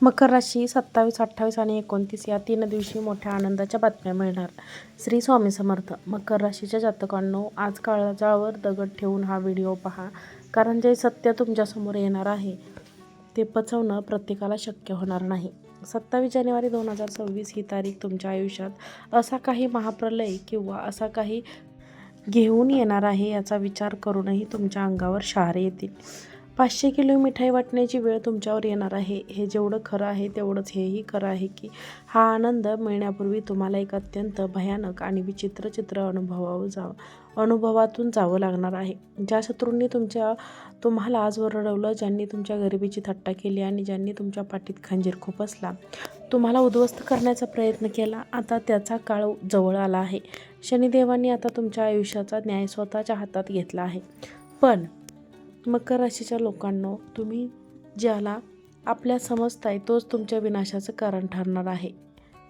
मकर राशी 27, 28 आणि 29 या 3 दिवशी मोठ्या आनंदाच्या बातम्या मिळणार. श्री स्वामी समर्थ. मकर राशीच्या जातकांनो, आज काळजावर दगड ठेवून हा व्हिडिओ पहा, कारण जे सत्य तुमच्यासमोर येणार आहे ते पचवणं प्रत्येकाला शक्य होणार नाही. 27 जानेवारी 2026 ही तारीख तुमच्या आयुष्यात असा काही महाप्रलय किंवा असा काही घेऊन येणार आहे याचा विचार करूनही तुमच्या अंगावर शहारे येतील. 500 किलो मिठाई वाटण्याची वेळ तुमच्यावर येणार आहे. हे जेवढं खरं आहे तेवढंच हेही खरं आहे की हा आनंद मिळण्यापूर्वी तुम्हाला एक अत्यंत भयानक आणि विचित्र चित्र अनुभवातून जावं लागणार आहे. ज्या शत्रूंनी तुम्हाला आजवर रडवलं, ज्यांनी तुमच्या गरिबीची थट्टा केली आणि ज्यांनी तुमच्या पाठीत खंजीर खुपसला, तुम्हाला उद्ध्वस्त करण्याचा प्रयत्न केला, आता त्याचा काळ जवळ आला आहे. शनिदेवांनी आता तुमच्या आयुष्याचा न्याय स्वतःच्या हातात घेतला आहे. पण मकर राशीच्या लोकांनो, तुम्ही ज्याला आपल्या समजताय तोच तुमच्या विनाशाचं कारण ठरणार आहे.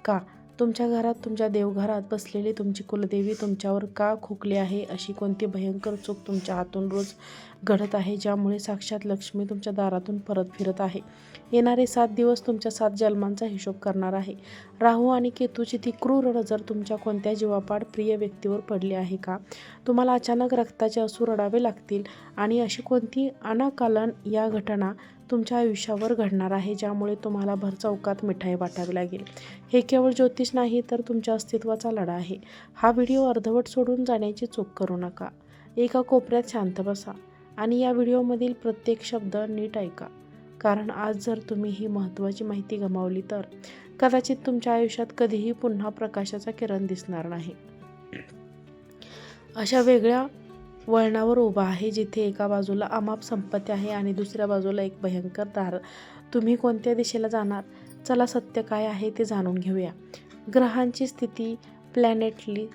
का? तुमच्या घरात, तुमच्या देवघरात बसलेली तुमची कुलदेवी तुमच्यावर का खोकली आहे? अशी कोणती भयंकर चूक तुमच्या हातून रोज घडत आहे, ज्यामुळे साक्षात लक्ष्मी तुमच्या दारातून परत फिरत आहे? येणारे 7 दिवस तुमच्या 7 जन्मांचा हिशोब करणार आहे. राहू आणि केतूची ती क्रूर नजर तुमच्या कोणत्या जीवापाड प्रिय व्यक्तीवर पडली आहे का? तुम्हाला अचानक रक्ताचे अश्रू रडावे लागतील आणि अशी कोणती अनाकालन या घटना तुमच्या आयुष्यावर घडणार आहे, ज्यामुळे तुम्हाला भरचौकात मिठाई वाटावी लागेल. हे केवळ ज्योतिष नाही, तर तुमच्या अस्तित्वाचा लढा आहे. हा व्हिडिओ अर्धवट सोडून जाण्याची चूक करू नका. एका कोपऱ्यात शांत बसा आणि या व्हिडिओमधील प्रत्येक शब्द नीट ऐका, कारण आज जर तुम्ही ही महत्त्वाची माहिती गमावली तर कदाचित तुमच्या आयुष्यात कधीही पुन्हा प्रकाशाचा किरण दिसणार नाही. अशा वेगळ्या वळणावर उभा आहे जिथे एका बाजूला अमाप संपत्ती आहे आणि दुसऱ्या बाजूला एक भयंकर दार. तुम्ही कोणत्या दिशेला जाणार? चला सत्य काय आहे ते जाणून घेऊया. ग्रहांची स्थिती, प्लॅनेटली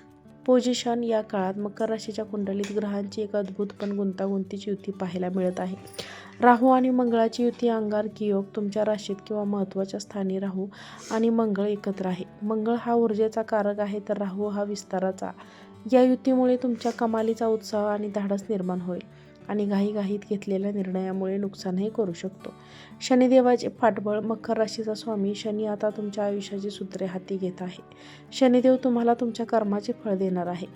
पोझिशन. या काळात मकर राशीच्या कुंडलीत ग्रहांची एक अद्भुत पण गुंतागुंतीची युती पाहायला मिळत आहे. राहू आणि मंगळाची युती, अंगारकी योग. तुमच्या राशीत किंवा महत्त्वाच्या स्थानी राहू आणि मंगळ एकत्र आहे. मंगळ हा ऊर्जेचा कारक आहे, तर राहू हा विस्ताराचा. या युतीमुळे तुमच्या कमालीचा उत्साह आणि धाडस निर्माण होईल आणि घाईघाईत घेतलेल्या निर्णयामुळे नुकसानही करू शकतो. शनिदेवाचे पाठबळ. मकर राशीचा स्वामी शनी आता तुमच्या आयुष्याची सूत्रे हाती घेत आहे. शनिदेव तुम्हाला तुमच्या कर्माचे फळ देणार आहे.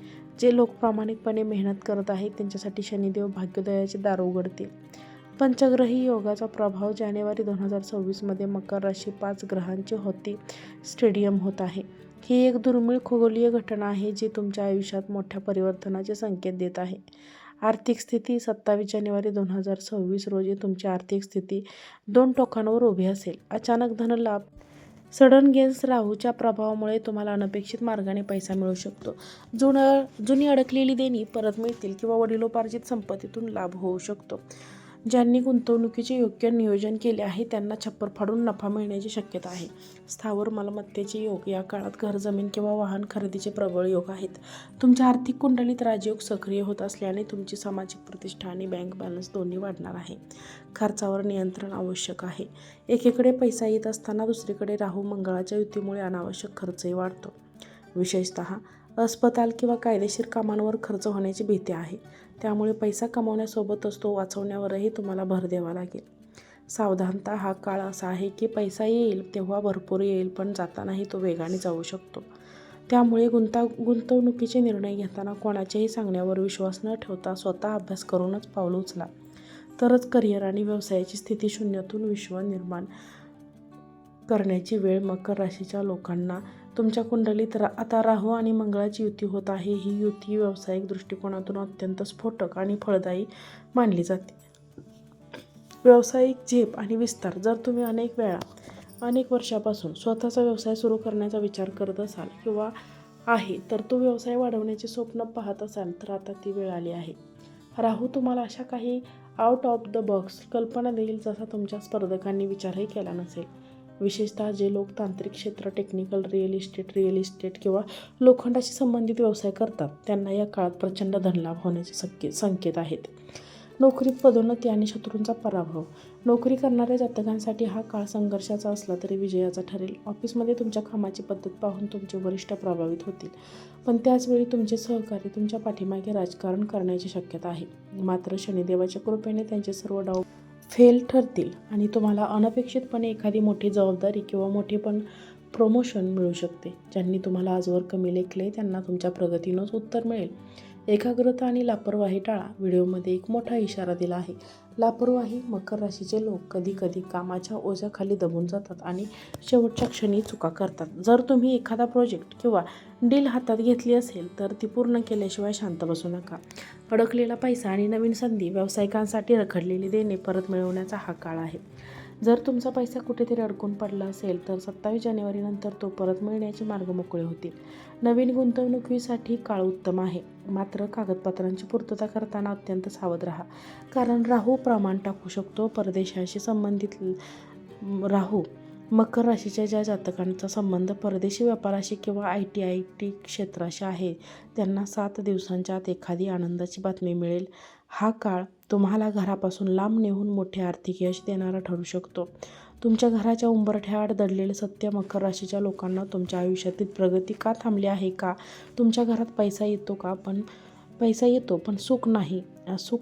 जे लोक प्रामाणिकपणे मेहनत करत आहेत त्यांच्यासाठी शनिदेव भाग्योदयाचे दार उघडतील. पंचग्रही योगाचा प्रभाव. जानेवारी 2026 मध्ये मकर राशी 5 ग्रहांची होती स्टेडियम होत आहे. ही एक दुर्मिळ खगोलीय घटना आहे जी तुमच्या आयुष्यात मोठ्या परिवर्तनाचे संकेत देत आहे. आर्थिक स्थिती. 27 जानेवारी 2026 रोजी तुमची आर्थिक स्थिती 2 टोकांवर उभी असेल. अचानक धनलाभ. Sudden gains. राहूच्या प्रभावामुळे तुम्हाला अनपेक्षित मार्गाने पैसा मिळू शकतो. जुनी अडकलेली देणी परत मिळतील किंवा वडिलोपार्जित संपत्तीतून लाभ होऊ शकतो. ज्यांनी गुंतवणुकीचे योग्य नियोजन केले आहे त्यांना छप्पर फाडून नफा मिळण्याची शक्यता आहे. स्थावर मालमत्तेचे योग. या काळात घर, जमीन किंवा वाहन खरेदीचे प्रबळ योग आहेत. तुमच्या आर्थिक कुंडलीत राजयोग सक्रिय होत असल्याने तुमची सामाजिक प्रतिष्ठा आणि बँक बॅलन्स दोन्ही वाढणार आहे. खर्चावर नियंत्रण आवश्यक आहे. एकीकडे पैसा येत असताना दुसरीकडे राहू मंगळाच्या युतीमुळे अनावश्यक खर्चही वाढतो. विशेषतः अस्पताल किंवा कायदेशीर कामांवर खर्च होण्याची भीती आहे. त्यामुळे पैसा कमावण्यासोबतच तो वाचवण्यावरही तुम्हाला भर द्यावा लागेल. सावधानता. हा काळ असा आहे की पैसा येईल तेव्हा भरपूर येईल, पण जातानाही तो वेगाने जाऊ शकतो. त्यामुळे गुंतवणुकीचे निर्णय घेताना कोणाच्याही सांगण्यावर विश्वास न ठेवता स्वतः अभ्यास करूनच पावलं उचला, तरच करिअर आणि व्यवसायाची स्थिती शून्यातून विश्व निर्माण करण्याची वेळ. मकर राशीच्या लोकांना तुमच्या कुंडलीत आता राहू आणि मंगळाची युती होत आहे. ही युती व्यावसायिक दृष्टिकोनातून अत्यंत स्फोटक आणि फळदायी मानली जाते. व्यावसायिक झेप आणि विस्तार. जर तुम्ही अनेक वर्षापासून स्वतःचा व्यवसाय सुरू करण्याचा विचार करत असाल किंवा आहे, तर तो व्यवसाय वाढवण्याचे स्वप्न पाहत असाल, तर आता ती वेळ आली आहे. राहू तुम्हाला अशा काही आउट ऑफ द बॉक्स कल्पना देईल जसा तुमच्या स्पर्धकांनी विचारही केला नसेल. विशेषतः जे लोक तांत्रिक क्षेत्र, टेक्निकल, रिअल इस्टेट किंवा लोखंडाशी संबंधित व्यवसाय करतात त्यांना या काळात प्रचंड धनलाभ होण्याचे संकेत आहेत. नोकरीत पदोन्नती आणि शत्रूंचा पराभव. नोकरी करणाऱ्या जातकांसाठी हा काळ संघर्षाचा असला तरी विजयाचा ठरेल. ऑफिसमध्ये तुमच्या कामाची पद्धत पाहून तुमचे वरिष्ठ प्रभावित होतील, पण त्याचवेळी तुमचे सहकारी तुमच्या पाठीमागे राजकारण करण्याची शक्यता आहे. मात्र शनिदेवाच्या कृपेने त्यांचे सर्व डाव फेल ठरतील आणि तुम्हाला अनपेक्षितपणे एखादी मोठी जबाबदारी किंवा मोठेपण प्रमोशन मिळू शकते. ज्यांनी तुम्हाला आजवर कमी लेखले त्यांना तुमच्या प्रगतीनंच उत्तर मिळेल. एकाग्रता आणि लापरवाही टाळा. व्हिडिओमध्ये एक मोठा इशारा दिला आहे. लापरवाही. मकर राशीचे लोक कधी कधी कामाच्या ओझ्याखाली दबून जातात आणि शेवटच्या क्षणी चुका करतात. जर तुम्ही एखादा प्रोजेक्ट किंवा डील हातात घेतली असेल तर ती पूर्ण केल्याशिवाय शांत बसू नका. अडकलेला पैसा आणि नवीन संधी. व्यावसायिकांसाठी रखडलेली देणे परत मिळवण्याचा हा काळ आहे. जर तुमचा पैसा कुठेतरी अडकून पडला असेल तर 27 जानेवारीनंतर तो परत मिळण्याचे मार्ग मोकळे होतील. नवीन गुंतवणुकीसाठी काळ उत्तम आहे. मात्र कागदपत्रांची पूर्तता करताना अत्यंत सावध राहा, कारण राहू प्रमाण टाकू शकतो. परदेशाशी संबंधित राहू. मकर राशीच्या ज्या जातकांचा संबंध परदेशी व्यापाराशी किंवा आय टी क्षेत्राशी आहे त्यांना 7 दिवसांच्या आत एखादी आनंदाची बातमी मिळेल. हा काळ तुम्हाला घरापासून लांब नेऊन मोठे आर्थिक यश देणारा ठरू शकतो. तुमच्या घराच्या उंबरठ्याआड दडलेले सत्य. मकर राशीच्या लोकांना तुमच्या आयुष्यातील प्रगती का थांबली आहे का? तुमच्या घरात पैसा येतो पण सुख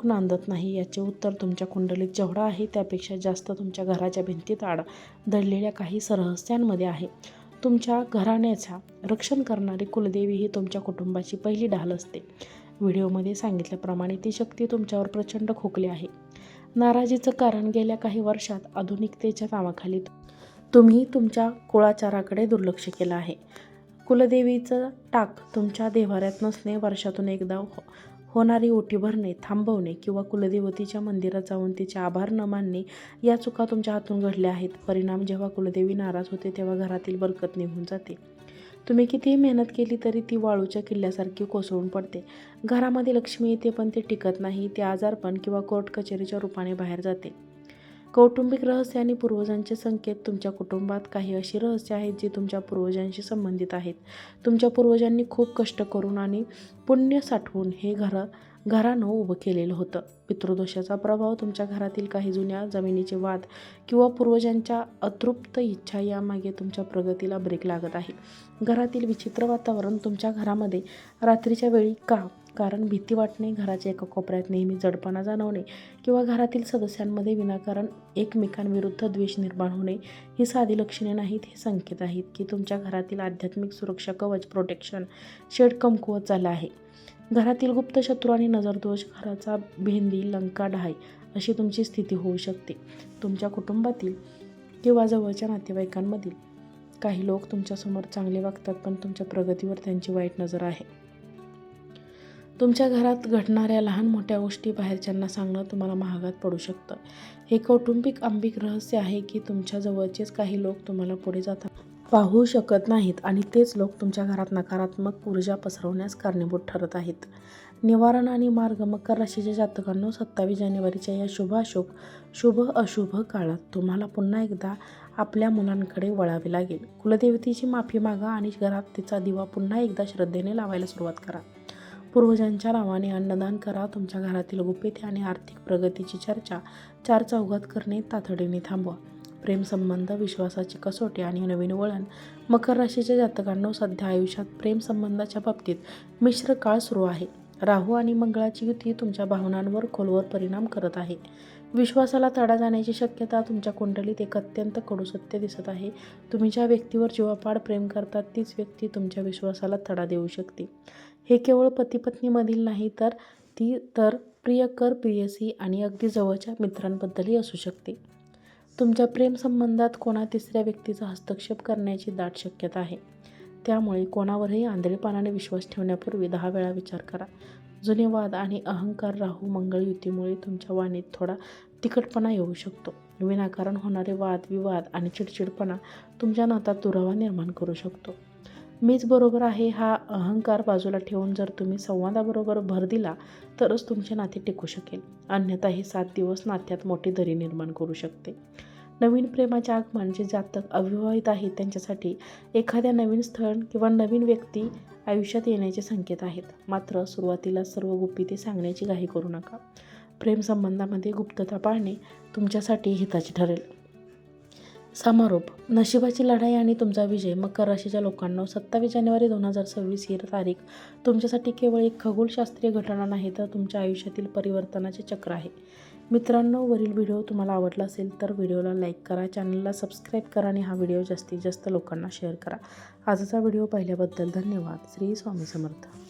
नांदत नाही. याचे उत्तर तुमच्या कुंडलीत जेवढा आहे त्यापेक्षा जास्त तुमच्या घराच्या भिंतीत आड दडलेल्या काही रहस्यांमध्ये आहे. तुमच्या घराण्याचा रक्षण करणारी कुलदेवी ही तुमच्या कुटुंबाची पहिली ढाल असते. व्हिडिओमध्ये सांगितल्याप्रमाणे ती शक्ती तुमच्यावर प्रचंड खोकली आहे. नाराजीचं कारण. गेल्या काही वर्षात आधुनिकतेच्या नावाखाली तुम्ही तुमच्या कुळाचाराकडे दुर्लक्ष केलं आहे. कुलदेवीचं टाक तुमच्या देव्हाऱ्यात नसणे, वर्षातून एकदा होणारी ओटी भरणे थांबवणे किंवा कुलदेवतीच्या मंदिरात जाऊन तिचे आभार न मानणे या चुका तुमच्या हातून घडल्या आहेत. परिणाम. जेव्हा कुलदेवी नाराज होते तेव्हा घरातील बरकत निघून जाते. तुम्ही कितीही मेहनत केली तरी ती वाळूच्या किल्ल्यासारखी कोसळून पडते. घरामध्ये लक्ष्मी येते पण ती टिकत नाही. ती आजारपण किंवा कोर्ट कचेरीच्या रूपाने बाहेर जाते. कौटुंबिक रहस्य आणि पूर्वजांचे संकेत. तुमच्या कुटुंबात काही अशी रहस्य आहेत जी तुमच्या पूर्वजांशी संबंधित आहेत. तुमच्या पूर्वजांनी खूप कष्ट करून आणि पुण्य साठवून हे घरानं उभं केलेलं होतं. पितृदोषाचा प्रभाव. तुमच्या घरातील काही जुन्या जमिनीचे वाद किंवा पूर्वजांच्या अतृप्त इच्छा यामागे तुमच्या प्रगतीला ब्रेक लागत आहे. घरातील विचित्र वातावरण. तुमच्या घरामध्ये रात्रीच्या वेळी का? कारण भीती वाटणे, घराच्या एका कोपऱ्यात नेहमी जडपणा जाणवणे किंवा घरातील सदस्यांमध्ये विनाकारण एकमेकांविरुद्ध द्वेष निर्माण होणे ही साधी लक्षणे नाहीत. हे संकेत आहेत की तुमच्या घरातील आध्यात्मिक सुरक्षा कवच प्रोटेक्शन शेड कमकुवत झाला आहे. घरातील गुप्त शत्रू आणि नजरदोष. घराचा भेंदी लंका ढाय अशी तुमची स्थिती होऊ शकते. तुमच्या कुटुंबातील किंवा जवळच्या नातेवाईकांमधील काही लोक तुमच्यासमोर चांगले वागतात पण तुमच्या प्रगतीवर त्यांची वाईट नजर आहे. तुमच्या घरात घडणाऱ्या लहान मोठ्या गोष्टी बाहेरच्यांना सांगणं तुम्हाला महागात पडू शकतं. हे कौटुंबिक आंबिक रहस्य आहे की तुमच्या जवळचेच काही लोक तुम्हाला पुढे जाताना पाहू शकत नाहीत आणि तेच लोक तुमच्या घरात नकारात्मक ऊर्जा पसरवण्यास कारणीभूत ठरत आहेत. निवारण आणि मार्ग. मकर राशीच्या जातकांनो, 27 जानेवारीच्या या शुभ अशुभ काळात तुम्हाला पुन्हा एकदा आपल्या मुलांकडे वळावे लागेल. कुलदेवतेची माफी मागा आणि घरात तिचा दिवा पुन्हा एकदा श्रद्धेने लावायला सुरुवात करा. पूर्वजांच्या नावाने अन्नदान करा. तुमच्या घरातील गुपिते आणि आर्थिक प्रगतीची चर्चा चारचौघात करणे तातडीने थांबवा. प्रेमसंबंध. विश्वासाची कसोटी आणि नवीन वळण. मकर राशीच्या जातकांनो, सध्या आयुष्यात प्रेमसंबंधाच्या बाबतीत मिश्र काळ सुरू आहे. राहू आणि मंगळाची युती तुमच्या भावनांवर खोलवर परिणाम करत आहे. विश्वासाला तडा जाण्याची शक्यता. तुमच्या कुंडलीत एक अत्यंत कडू सत्य दिसत आहे. तुम्ही ज्या व्यक्तीवर जीवापाड प्रेम करतात तीच व्यक्ती तुमच्या विश्वासाला तडा देऊ शकते. हे केवळ पती-पत्नीमधील नाही तर प्रियकर, प्रेयसी आणि अगदी जवळच्या मित्रांबद्दलही असू शकते. तुमच्या प्रेमसंबंधात कोणा तिसऱ्या व्यक्तीचा हस्तक्षेप करण्याची दाट शक्यता आहे. त्यामुळे कोणावरही आंधळेपणाने विश्वास ठेवण्यापूर्वी 10 वेळा विचार करा. जुने वाद आणि अहंकार. राहू मंगळ युतीमुळे तुमच्या वाणीत थोडा तिखटपणा येऊ शकतो. विनाकारण होणारे वादविवाद आणि चिडचिडपणा तुमच्या नात्यात दुरावा निर्माण करू शकतो. मीच बरोबर आहे हा अहंकार बाजूला ठेवून जर तुम्ही संवादाबरोबर भर दिला तरच तुमचे नाते टिकू शकेल. अन्यथा हे 7 दिवस नात्यात मोठी दरी निर्माण करू शकते. नवीन प्रेमाचे आगमन. जे जातक अविवाहित आहेत त्यांच्यासाठी एखाद्या नवीन स्थळ किंवा नवीन व्यक्ती आयुष्यात येण्याचे संकेत आहेत. मात्र सुरुवातीला सर्व गुपिते सांगण्याची घाई करू नका. प्रेमसंबंधामध्ये गुप्तता पाळणे तुमच्यासाठी हिताचे ठरेल. समारोप. नशिबाची लढाई आणि तुमचा विजय. मकर राशीच्या लोकांना 27 जानेवारी 2026 ही तारीख तुमच्यासाठी केवळ एक खगोलशास्त्रीय घटना नाही तर तुमच्या आयुष्यातील परिवर्तनाचे चक्र आहे. मित्रांनो, वरील व्हिडिओ तुम्हाला आवडला असेल तर व्हिडिओला लाईक करा, चॅनलला सबस्क्राईब करा आणि हा व्हिडिओ जास्तीत जास्त लोकांना शेअर करा. आजचा व्हिडिओ पाहिल्याबद्दल धन्यवाद. श्री स्वामी समर्थ.